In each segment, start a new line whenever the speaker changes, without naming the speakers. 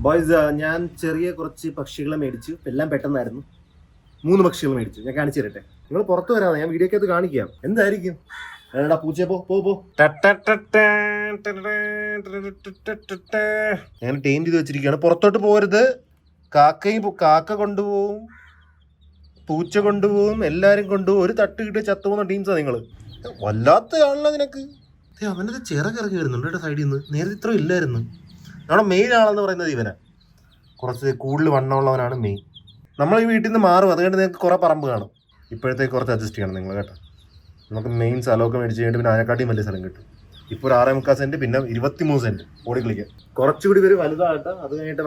Boys, ഞാൻ ചെറിയ കുറച്ച് പക്ഷികളെ മേടിച്ചു. എല്ലാം പെട്ടെന്നായിരുന്നു. 3 പക്ഷികൾ മേടിച്ചു. ഞാൻ കാണിച്ചു തരട്ടെ. നിങ്ങൾ പുറത്ത് വരാതെ, ഞാൻ വീഡിയോക്കകത്ത് കാണിക്കാം. എന്തായിരിക്കും? എടാ പൂച്ചേ, പോ. ഞാൻ ടൈം ചെയ്ത് വെച്ചിരിക്കുകയാണ്. പുറത്തോട്ട് പോകരുത്. കാക്ക കൊണ്ടുപോകും, പൂച്ച കൊണ്ടുപോകും, എല്ലാരും കൊണ്ടുപോകും. ഒരു തട്ട് കിട്ടിയ ചത്തുപോകുന്ന ടീംസാ നിങ്ങള്. വല്ലാത്ത ആളല്ല നിനക്ക്. അവനത് ചിറകിറങ്ങി വരുന്നുണ്ട് കേട്ടോ സൈഡിൽ നിന്ന്. നേരത്തെ ഇത്ര ഇല്ലായിരുന്നു. നമ്മുടെ മെയിൻ ആളെന്ന് പറയുന്നത് ഇവനാ. കുറച്ച് കൂടുതൽ വണ്ണമുള്ളവനാണ് മെയിൻ. നമ്മൾ ഈ വീട്ടിൽ നിന്ന് മാറും. അതുകൊണ്ട് നിങ്ങൾക്ക് കുറേ പറമ്പ് കാണും. ഇപ്പോഴത്തേക്ക് കുറച്ച് അഡ്ജസ്റ്റ് ചെയ്യണം നിങ്ങൾ കേട്ടോ. നമുക്ക് മെയിൻ സ്ഥലമൊക്കെ മേടിച്ച് കഴിഞ്ഞിട്ട് പിന്നെ അതിനെക്കാട്ടിയും വലിയ സ്ഥലം കിട്ടും. ഇപ്പോൾ ഒരു 6.25 സെൻറ്റ്, പിന്നെ 23 സെൻറ്റ് ഓടി കളിക്കാൻ. കുറച്ചുകൂടി പേര് വലുതാകട്ടെ. അത് കഴിഞ്ഞിട്ട്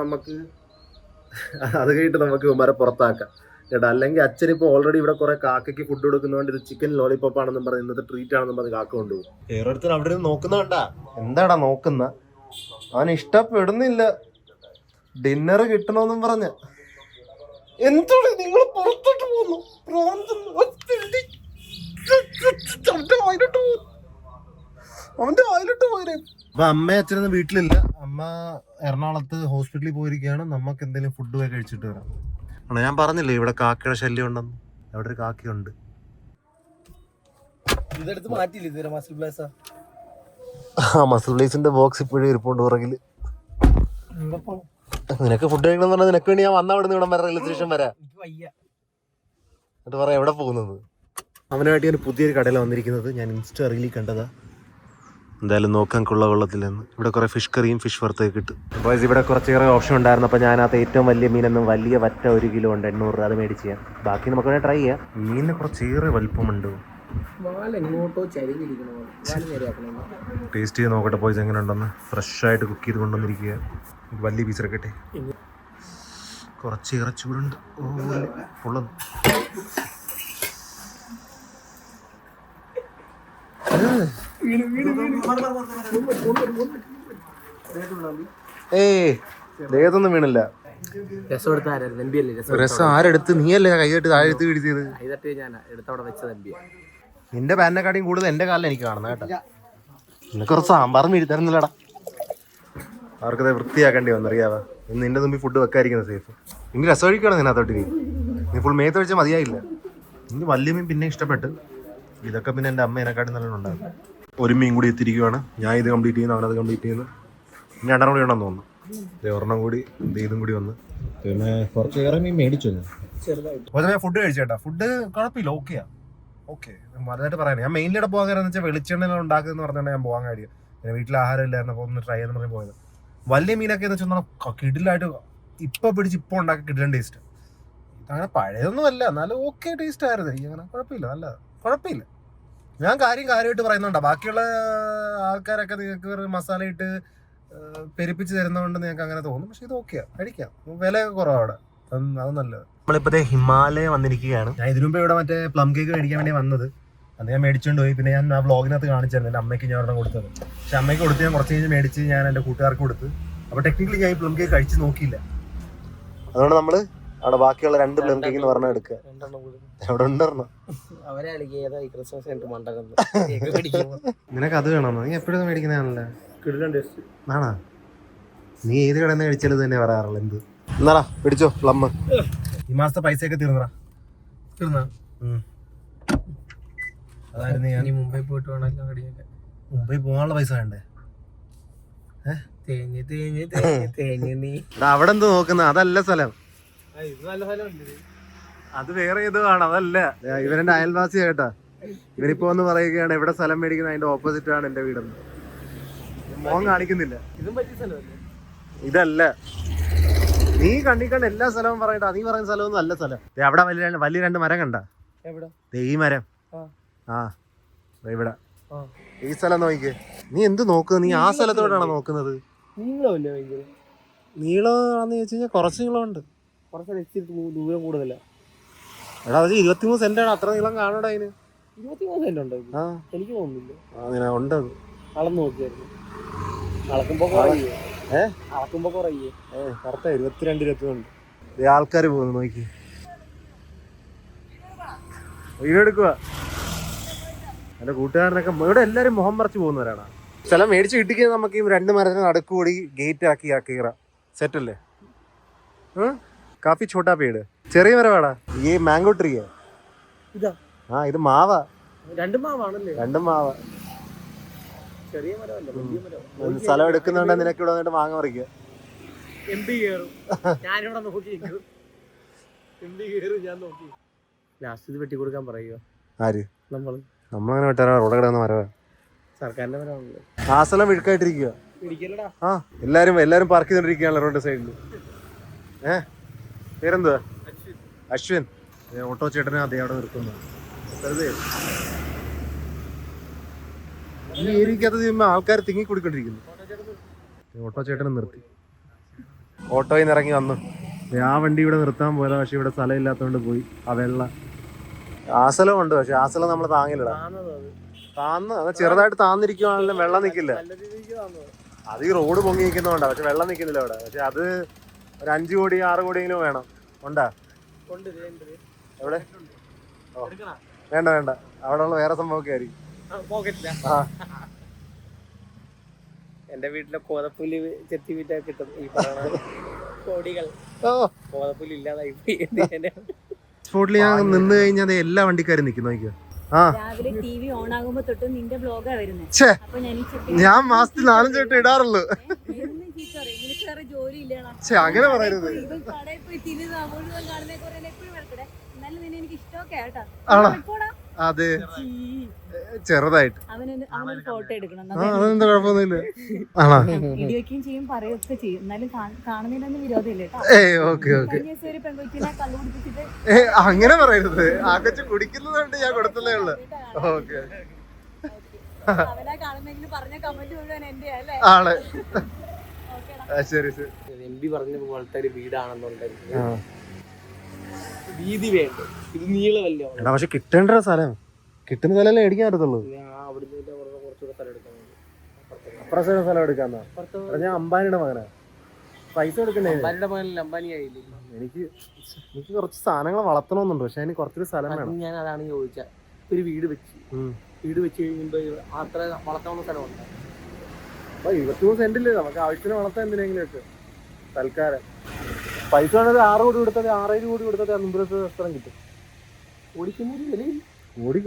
നമുക്ക് ഇവന്മാരെ പുറത്താക്കാം കേട്ടോ. അല്ലെങ്കിൽ അച്ഛനിപ്പോൾ ഓൾറെഡി ഇവിടെ കുറെ കാക്കയ്ക്ക് ഫുഡ് കൊടുക്കുന്നതുകൊണ്ട് ഇത് ചിക്കൻ ലോളിപോപ്പ് ആണെന്നും പറഞ്ഞ് ഇന്നത്തെ ട്രീറ്റ് ആണെന്നും പറഞ്ഞ് കാക്ക കൊണ്ടുപോകും. വേറൊരുത്തർ അവിടെ നിന്ന് നോക്കുന്നതാണ്ടാ. എന്താടാ നോക്കുന്ന? അവൻ ഇഷ്ടപ്പെടുന്നില്ല. ഡിന്നർ കിട്ടണമെന്നും പറഞ്ഞ. എന്താണ് നിങ്ങൾ പുറത്തോട്ട് പോകുന്നു? അവന്റെ വായിലോട്ട് പോരെ. അപ്പൊ അമ്മ അച്ഛനൊന്നും വീട്ടിലില്ല. അമ്മ എറണാകുളത്ത് ഹോസ്പിറ്റലിൽ പോയിരിക്കുകയാണ്. നമുക്ക് എന്തെങ്കിലും ഫുഡ് പോയി കഴിച്ചിട്ട് വരാം. ഞാൻ പറഞ്ഞില്ലേ ഇവിടെ കാക്കയുടെ ശല്യം ഉണ്ടെന്ന്. അവിടെ ഒരു കാക്കയുണ്ട്.
ഇതെടുത്ത് മാറ്റിയില്ല ഇതുവരെ.
മസിൽ ബ്ലേസിന്റെ ബോക്സ് ഇപ്പോഴും ഇരിപ്പുണ്ട് പുറകില്. നിനക്ക് ഫുഡ് കഴിക്കണം പറഞ്ഞാൽ നിനക്ക് വേണ്ടി ഞാൻ വന്ന അവിടെ നിന്ന് ഇവിടം വരെ റെയിൽവേ സ്റ്റേഷൻ വരാം. എന്നിട്ട് പറയാം എവിടെ പോകുന്നത്. അവനുമായിട്ട് ഞാൻ പുതിയൊരു കടയിൽ വന്നിരിക്കുന്നത്. ഞാൻ ഇൻസ്റ്റ റീലിൽ കണ്ടതാ. എന്തായാലും നോക്കാൻ കൊള്ളത്തില്ലെന്ന്. ഇവിടെ കുറെ ഫിഷ് കറിയും ഫിഷ് വറുത്തൊക്കെ കിട്ടും. ബോയ്സ്, ഇവിടെ കുറച്ചേറെ ഓപ്ഷൻ ഉണ്ടായിരുന്നു. അപ്പോൾ ഞാനകത്ത് ഏറ്റവും വലിയ മീനൊന്നും വലിയ വറ്റ 1 കിലോ ഉണ്ട് 800 രൂപ. അത് മേടിച്ച് ചെയ്യാം. ബാക്കി നമുക്ക് വേണേൽ ട്രൈ ചെയ്യാം. മീനിന് കുറച്ചേറെ വലിപ്പമുണ്ട്. ടേസ്റ്റ് ചെയ്ത് നോക്കട്ടെ ബോയ്സ് എങ്ങനെ ഉണ്ടെന്ന്. ഫ്രഷ് ആയിട്ട് കുക്ക് ചെയ്ത് കൊണ്ടുവന്നിരിക്കുക. വലിയ പീസ് എടുക്കട്ടെ. കുറച്ച് ഇറച്ചൂടുണ്ട്. പൊള്ളുന്നു. ദേഹത്തൊന്നും വീണില്ല. രസം ആരെടുത്ത്? നീയല്ലേ കൈതട്ട് താഴെടുത്ത് പിടിച്ചത്? നിന്റെ പാനിനെക്കാട്ടിയും കൂടുതൽ എന്റെ കാലിൽ എനിക്ക് കാണുന്നത് കേട്ടോ. നിനക്ക് കുറച്ച് സാമ്പാറും വീഴ്ത്തരുന്നില്ലടാ. അവർക്കത് വൃത്തിയാക്കേണ്ടി വന്നറിയാവാ. ഇന്ന് നിന്റെ മുമ്പിൽ ഫുഡ് വെക്കാതിരിക്കുന്നത് സേഫ്. ഇനി രസം ഒഴിക്കണം നിന്നകത്തോട്ട്. നീ ഫുൾ മേത്ത് ഒഴിച്ചാൽ മതിയായില്ല. എനിക്ക് വലിയ മീൻ പിന്നെ ഇഷ്ടപ്പെട്ട്. ഇതൊക്കെ പിന്നെ എൻ്റെ അമ്മ എന്നെക്കാട്ടും നല്ലോണം. ഒരു മീൻ കൂടി എത്തിയിരിക്കുവാണ്. ഞാൻ ഇത് കംപ്ലീറ്റ് ചെയ്യുന്നു, അവനത് കംപ്ലീറ്റ് ചെയ്യുന്നു. ഇനി 2 കൂടി ഉണ്ടെന്ന് തോന്നുന്നു. ഒരെണ്ണം കൂടി ഇതും കൂടി വന്ന് പിന്നെ കുറച്ചേറെ മീൻ മേടിച്ചു. ഞാൻ ഫുഡ് കഴിച്ചു കേട്ടോ. ഫുഡ് കുഴപ്പമില്ല, ഓക്കെയാ. ഓക്കെ വലുതായിട്ട് പറയാൻ. ഞാൻ മെയിനിലൂടെ പോകാൻ കാരണം വെച്ചാൽ വെളിച്ചെണ്ണ ഉണ്ടാക്കുന്നതെന്ന് പറഞ്ഞാൽ ഞാൻ പോകാൻ കാര്യം. പിന്നെ വീട്ടിൽ ആഹാരം ഇല്ലായിരുന്നു. അപ്പോൾ ഒന്ന് ട്രൈ ചെയ്യാന്ന് പറഞ്ഞ് പോയത്. വലിയ മീനൊക്കെ എന്ന് വെച്ചാൽ കിടിലായിട്ട് ഇപ്പം പിടിച്ച് ഇപ്പോൾ ഉണ്ടാക്കി കിടിലൻ ടേസ്റ്റ്. അങ്ങനെ പഴയതൊന്നും അല്ല, എന്നാലും ഓക്കെ ടേസ്റ്റ് ആയിരുന്നു. എനിക്ക് അങ്ങനെ കുഴപ്പമില്ല. ഞാൻ കാര്യമായിട്ട് പറയുന്നുണ്ടോ. ബാക്കിയുള്ള ആൾക്കാരൊക്കെ നിങ്ങൾക്ക് മസാല ഇട്ട് പെരുപ്പിച്ച് തരുന്നതുകൊണ്ട് നിങ്ങൾക്ക് അങ്ങനെ തോന്നും. പക്ഷെ ഇത് ഓക്കെയാണ്, കഴിക്കാം. വിലയൊക്കെ കുറവാണ് അവിടെ. അത് നല്ലത്. നമ്മളിപ്പോഴത്തെ ഹിമാലയ വന്നിരിക്കുകയാണ്. ഞാൻ ഇതിനു മുമ്പ് ഇവിടെ മറ്റേ പ്ലം കേക്ക് മേടിക്കാൻ വേണ്ടി വന്നത്. അത് ഞാൻ മേടിച്ചുകൊണ്ട് പോയി. പിന്നെ ഞാൻ ആ വ്ളോഗിനകത്ത് കാണിച്ചായിരുന്നു. എൻ്റെ അമ്മയ്ക്ക് ഞാൻ ഒരെണ്ണം കൊടുത്തത്. പക്ഷെ അമ്മയ്ക്ക് കൊടുത്ത് ഞാൻ കുറച്ച് കഴിഞ്ഞ് മേടിച്ച് ഞാൻ എൻ്റെ കൂട്ടുകാർക്ക് കൊടുത്ത്. അപ്പോൾ ടെക്നിക്കലി ഞാൻ ഈ പ്ലം കേക്ക് കഴിച്ച് നോക്കിയില്ല. അതുകൊണ്ട് നമ്മൾ അവിടെ ബാക്കിയുള്ള 2 പ്ലം കേക്ക് എന്ന് പറഞ്ഞാൽ എടുക്കുക. അവിടെ ഉണ്ടെണ്ണം. നിനക്ക് അത് വേണമെന്നോ? നീ എപ്പോഴും മേടിക്കുന്നതാണല്ലേ. ആണോ? നീ ഏത് കടന്ന് കഴിച്ചാലും തന്നെ പറയാറുള്ളൂ. എന്ത് എന്നാടാ പിടിച്ചോ പ്ലം. ഈ മാസത്തെ പൈസയൊക്കെ തീർന്നാ? അതായിരുന്നു ഞാൻ മുംബൈ പോയിട്ട് വേണം. മുംബൈ പോകാനുള്ള പൈസ വേണ്ടേ? അവിടെ എന്തോ നോക്കുന്ന? അതല്ല സ്ഥലം. അത് വേറെ ഏതോ ആണ്. അതല്ല. ഇവരെന്റെ അയൽവാസിയാ കേട്ടാ. ഇവരിപ്പോ ഒന്ന് പറയുകയാണ് എവിടെ സ്ഥലം മേടിക്കുന്നത് അതിന്റെ ഓപ്പോസിറ്റ് ആണ് എന്റെ വീടെന്ന്. മോൻ കാണിക്കുന്നില്ല. ഇതല്ല. നീ കണ്ട എല്ലാ സ്ഥലവും പറയട്ടാ. നീ പറയുന്ന സ്ഥലമൊന്നും അല്ല സ്ഥലം. അവിടെ വലിയ 2 മരം കണ്ട? ഈ മരം. ഇവിടെ ഈ സ്ഥലം നോക്കിക്കേ. നീ എന്ത് നോക്കുന്നത്? നീ ആ സ്ഥലത്തോടാണോ നോക്കുന്നത്? നീളമാണെന്ന് ചോദിച്ചു കഴിഞ്ഞാൽ കുറച്ച് നീളമുണ്ട്. ദൂരം കൂടുതല. എടാ അത് 23 സെന്റാണ്. അത്ര നീളം കാണൂടാ അതിന്. 23 സെന്റ് ഉണ്ടോ? എനിക്ക് തോന്നുന്നില്ല. അങ്ങനെ ഉണ്ട്. അളന്ന് നോക്കിയായിരുന്നു. കറക്റ്റാ 22-23. ആൾക്കാർ പോകുന്നു നോക്കി. വീഡിയോ എടുക്കുക. എൻ്റെ കൂട്ടുകാരനൊക്കെ ഇവിടെ എല്ലാവരും മുഖം മറച്ച് പോകുന്നവരാണ്. സ്ഥലം മേടിച്ച് കിട്ടിക്കുന്നത് നമുക്ക് ഈ 2 മരത്തിന് നടുക്ക് കൂടി ഗേറ്റ് ആക്കി കയറാം. സെറ്റല്ലേ? കാഫി छोटा पेड़ ചെറിയ മരവാടാ ഈ മാംഗോ ട്രീ
ഇതാ
ഇത് മാവ
രണ്ടും മാവാണല്ലേ
രണ്ടും മാവ
ചെറിയ മരമല്ല വലിയ മരം
സ്ഥലം എടുക്കുന്നുണ്ട് നിനക്ക് ഇവിടെ വന്നിട്ട് മാങ്ങ പറിക്കുക
എംപി കയറും ഞാനിവിടെ നോക്കി എംപി കയറും ഞാൻ നോക്കി ലാസ്റ്റ് ഇത് വെട്ടി കൊടുക്കാൻ പറയുക
ആര്
നമ്മളങ്ങനെ
വെട്ടാറാ റോഡ് കിടന്ന മരവാ
സർക്കാരിന്റെ മരമാണല്ലോ
ആ സ്ഥലം വിഴുക്കായിട്ടിരിക്കുക ആ എല്ലാരും പാർക്ക് ചെയ്തോണ്ടിരിക്കുകയാണല്ലോ റോഡ് സൈഡിൽ പേരെന്തുവാ അശ്വിൻ ഓട്ടോ ചേട്ടനെ അതേ അവിടെ നിർത്തുന്നു ഈ ഏരിയക്കകത്ത് ആൾക്കാർ തിങ്ങി കുടിക്കൊണ്ടിരിക്കുന്നു ഓട്ടോ ചേട്ടനെ നിർത്തി ഓട്ടോയിൽ നിന്ന് ഇറങ്ങി വന്നു ആ വണ്ടി ഇവിടെ നിർത്താൻ പോയതാ പക്ഷെ ഇവിടെ സ്ഥലം ഇല്ലാത്തതുകൊണ്ട് പോയി ആ വെള്ള ആ സ്ഥലമുണ്ട് പക്ഷെ ആ സ്ഥലം നമ്മൾ താങ്ങില്ലടാ അത് ചെറുതായിട്ട് താന്നിരിക്കുവാണെങ്കിലും വെള്ളം നിൽക്കില്ല അത് ഈ റോഡ് പൊങ്ങി നിൽക്കുന്നതുകൊണ്ടാ പക്ഷെ വെള്ളം നിൽക്കുന്നില്ല അവിടെ പക്ഷെ അത് ഒരു 5 കോടി 6 കോടിയെങ്കിലും വേണം ഉണ്ടാ എവിടെ വേണ്ട വേണ്ട അവിടെ ഉള്ള വേറെ സംഭവമൊക്കെ ആയിരിക്കും
എന്റെ വീട്ടിലെ കോതപ്പുല്ല് ചെത്തി വീട്ടാ കിട്ടും ഈ പറയുന്ന കോടികൾ കോതപ്പുല്ല് ഇല്ലാതായി
സ്പോട്ടിൽ ഞാൻ നിന്ന് കഴിഞ്ഞാൽ എല്ലാ വണ്ടിക്കാരും നിൽക്കുന്നു നോക്കിയോ
രാവിലെ ടിവി ഓൺ ആകുമ്പോ തൊട്ട് നിന്റെ ബ്ലോഗാ വരുന്നത്.
ഞാൻ മാസത്തിൽ 4 വട്ടം ഇടാറുള്ളൂ.
ജോലി ഇല്ലടാ
അങ്ങനെ പറയരുത്.
കടയിൽ പോയി തിരിഞ്ഞാ മുഴുവൻ കാണുന്ന എപ്പോഴും വരക്കടേ എന്നാലും നിന്നെ എനിക്ക് ഇഷ്ടമൊക്കെ ആട്ടാ.
അതെ ചെറുതായിട്ട്
അവനൊരു ഫോട്ടോ എടുക്കണം.
അതെന്താ കുഴപ്പമൊന്നുമില്ല.
ഇടിവെക്കുകയും ചെയ്യും പറയുകയൊക്കെ ചെയ്യും. എന്നാലും കാണുന്നതിനൊന്നും വിരോധമില്ല ഒരു പെൺകൊച്ചിനെ കണ്ടുപിടിപ്പിച്ചിട്ട്
അങ്ങനെ പറയരുത്. ആ കൊച്ചു കുടിക്കുന്നതുകൊണ്ട് ഞാൻ കൊടുത്തതേ ഉള്ളു.
അവനാ കാണുന്നെങ്കിലും പറഞ്ഞ കമന്റ് മുഴുവൻ എന്റെ അല്ലേ
ആണ്. ശരി ശരി.
എംപി പറഞ്ഞ പോലത്തെ ഒരു വീടാണെന്നുണ്ടെങ്കിൽ വീതി വേണ്ട, ഇത് നീളമല്ലോ.
പക്ഷെ കിട്ടേണ്ട സ്ഥലം കിട്ടുന്ന സ്ഥലമല്ലേ മേടിക്കാൻ പറ്റത്തുള്ളൂ. അപ്പുറത്തെ സ്ഥലം എടുക്കാന്നാ. ഞാൻ അംബാനിയുടെ മകനാ, പൈസ എടുക്കണ്ടേ. എനിക്ക് കുറച്ച് സാധനങ്ങൾ വളർത്തണമെന്നുണ്ട്, പക്ഷെ അതിന് കുറച്ചൊരു സ്ഥലം വേണം.
ഞാൻ അതാണ് ചോദിച്ചത്. ഒരു വീട് വെച്ച് കഴിയുമ്പോ അത്ര വളർത്താവുന്ന സ്ഥലമുണ്ട്.
അപ്പൊ 23 സെന്റില് നമുക്ക് ആവശ്യത്തിന് വളർത്താൻ എന്തിനെങ്കിലും ഒക്കെ തൽക്കാലം. പൈസ വേണത് 6 കോടി കൊടുത്താൽ 6 കോടി കൊടുത്താൽ മുമ്പിലത്തെ സ്ഥലം കിട്ടും.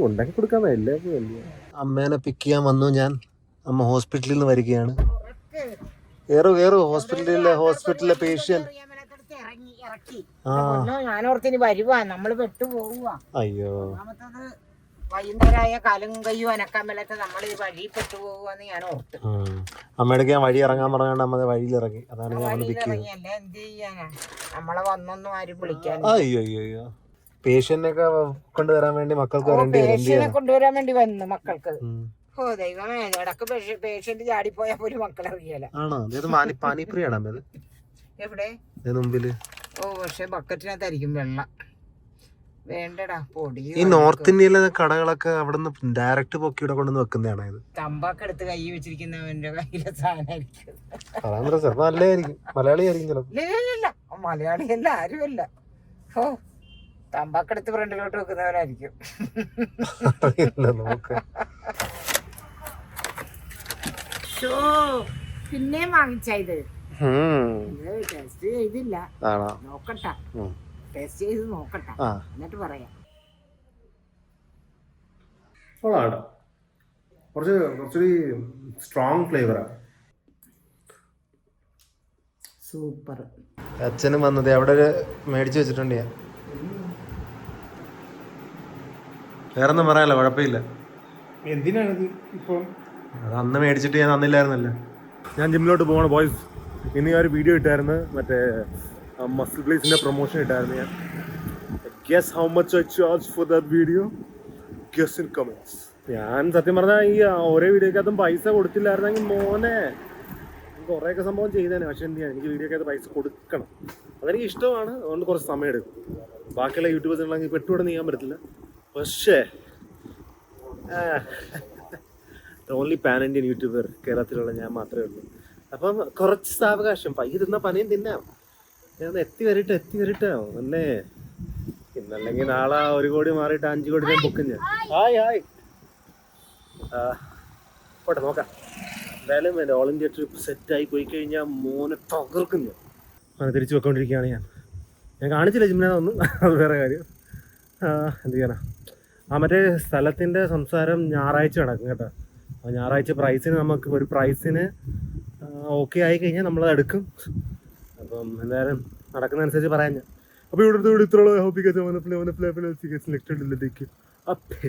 ഉണ്ടാക്കി കൊടുക്കാൻ എല്ലാവർക്കും വലിയ. അമ്മേനെ പിക്ക് ചെയ്യാൻ വന്നു ഞാൻ. അമ്മ ഹോസ്പിറ്റലിൽ നിന്ന് വരികയാണ്. ഹോസ്പിറ്റലിലെ പേഷ്യന്റ്.
ഞാനോർത്തിന് വരുവാ, നമ്മള് പെട്ടുപോവാ.
അയ്യോ,
വൈകുന്നേരമായ കാലും കയ്യും അനക്കാൻ മേലത്തെ നമ്മൾ ഈ വഴി പെട്ടുപോവാന്ന് ഞാൻ ഓർത്തു.
അമ്മയുടെ ഞാൻ വഴി ഇറങ്ങാൻ പറഞ്ഞാണ്ട് അമ്മ വഴിയിൽ ഇറങ്ങി. അതാണ് ഞാൻ
എന്ത് ചെയ്യാനാ, നമ്മളെ വന്നൊന്നും ആരും വിളിക്കാൻ.
അയ്യോ പേഷ്യന്റിനൊക്കെ കൊണ്ടുവരാൻ വേണ്ടി മക്കൾക്ക്
കൊണ്ടുവരാൻ വേണ്ടി വന്നു മക്കൾക്ക്. ഓ ദൈവമേ, ഇടക്ക് പേഷ്യന്റ് ചാടിപ്പോയാ പോലും മക്കളറിയാല. എവിടെ?
മുമ്പില്.
ഓ പക്ഷെ ബക്കറ്റിനകത്തായിരിക്കും വെള്ളം. വേണ്ടടാ പൊടി.
ഈ നോർത്ത് ഇന്ത്യയിലെ കടകളൊക്കെ അവിടുന്ന് ഡയറക്റ്റ് പൊക്കി ഇവിടെ കൊണ്ടുവന്ന് വെക്കുന്നതാണ്. ഇത്
തമ്പാക്ക് എടുത്ത് കൈ വെച്ചിരിക്കുന്നവന്റെ കയ്യിലെ സാധനമായിരിക്കും.
നല്ലതായിരിക്കും, മലയാളി ആയിരിക്കും ചിലപ്പോ.
ഇല്ല മലയാളിയല്ല, ആരുമല്ല. ഓ തമ്പാക്കെടുത്ത് ഫ്രണ്ടിലോട്ട് വെക്കുന്നവരായിരിക്കും. പിന്നെ വാങ്ങിച്ച ഇത് ടെസ്റ്റ് ചെയ്തില്ല, നോക്കട്ടെ. ടെസ്റ്റ് ചെയ്ത് നോക്കട്ടെ, എന്നിട്ട് പറയാം.
കുറച്ചൊരു സ്ട്രോങ് ഫ്ലേവറാ.
സൂപ്പർ.
അച്ഛനും വന്നത് അവിടെ മേടിച്ചു വെച്ചിട്ടുണ്ട് ഞാൻ. വേറൊന്നും പറയാനല്ലോ, കുഴപ്പമില്ല.
എന്തിനാണിത് ഇപ്പം?
അത് അന്ന് മേടിച്ചിട്ട് ഞാൻ തന്നില്ലായിരുന്നല്ലോ. ഞാൻ ജിമ്മിലോട്ട് പോകണ ബോയ്സ്. ഇന്ന് ഞാൻ ഒരു വീഡിയോ ഇട്ടായിരുന്നു, മറ്റേ മസിൽ പ്ലേസിന്റെ പ്രൊമോഷൻ ഇട്ടായിരുന്നു. ഞാൻ guess how much I charge for that video, guess in comments. ഞാൻ സത്യം പറഞ്ഞാൽ ഈ ഓരോ വീഡിയോക്കകത്തും പൈസ കൊടുത്തില്ലായിരുന്നെങ്കിൽ മോനെ കുറേയൊക്കെ സംഭവം ചെയ്തേനെ. പക്ഷെ എന്ത് ചെയ്യാൻ, എനിക്ക് വീഡിയോക്കകത്ത് പൈസ കൊടുക്കണം. അതെനിക്ക് ഇഷ്ടമാണ്, അതുകൊണ്ട് കുറച്ച് സമയം എടുക്കും. ബാക്കിയുള്ള യൂട്യൂബേഴ്സിനുണ്ടെങ്കിൽ പെട്ടുകൂടെ നീക്കാൻ പറ്റത്തില്ല. പക്ഷേ ഓൺലി പാൻ ഇന്ത്യൻ യൂട്യൂബർ കേരളത്തിലുള്ള ഞാൻ മാത്രമേ ഉള്ളൂ. അപ്പം കുറച്ച് സാവകാശം, പയ്യ തിന്ന പനയും തിന്നാം. ഞാൻ എത്തി വരട്ടെ അല്ലേ. ഇന്നല്ലെങ്കിൽ നാളെ 1 കോടി മാറിയിട്ട് 5 കോടി ഞാൻ ബുക്കും ഞാൻ. ഹായ് പോട്ടെ, നോക്കാം. എന്തായാലും എൻ്റെ ഓൾ ഇന്ത്യ ട്രിപ്പ് സെറ്റായി പോയി കഴിഞ്ഞാൽ മോനെ തകർക്കും ഞാൻ. തിരിച്ചു വെക്കൊണ്ടിരിക്കുകയാണ് ഞാൻ. ഞാൻ കാണിച്ചില്ല ജിമ്മിനെ ഒന്നും, അത് വേറെ കാര്യം. എന്ത് ചെയ്യാനാ, ആ മറ്റേ സ്ഥലത്തിൻ്റെ സംസാരം ഞായറാഴ്ച നടക്കും കേട്ടോ. അപ്പോൾ ഞായറാഴ്ച പ്രൈസിന് നമുക്ക് ഒരു പ്രൈസിന് ഓക്കെ ആയി കഴിഞ്ഞാൽ നമ്മളത് എടുക്കും. അപ്പം എന്തായാലും നടക്കുന്നതനുസരിച്ച് പറയാൻ ഞാൻ. അപ്പോൾ ഇവിടെ ഇത്രയുള്ള ഹോപ്പിക്ക് സെലക്ടഡ്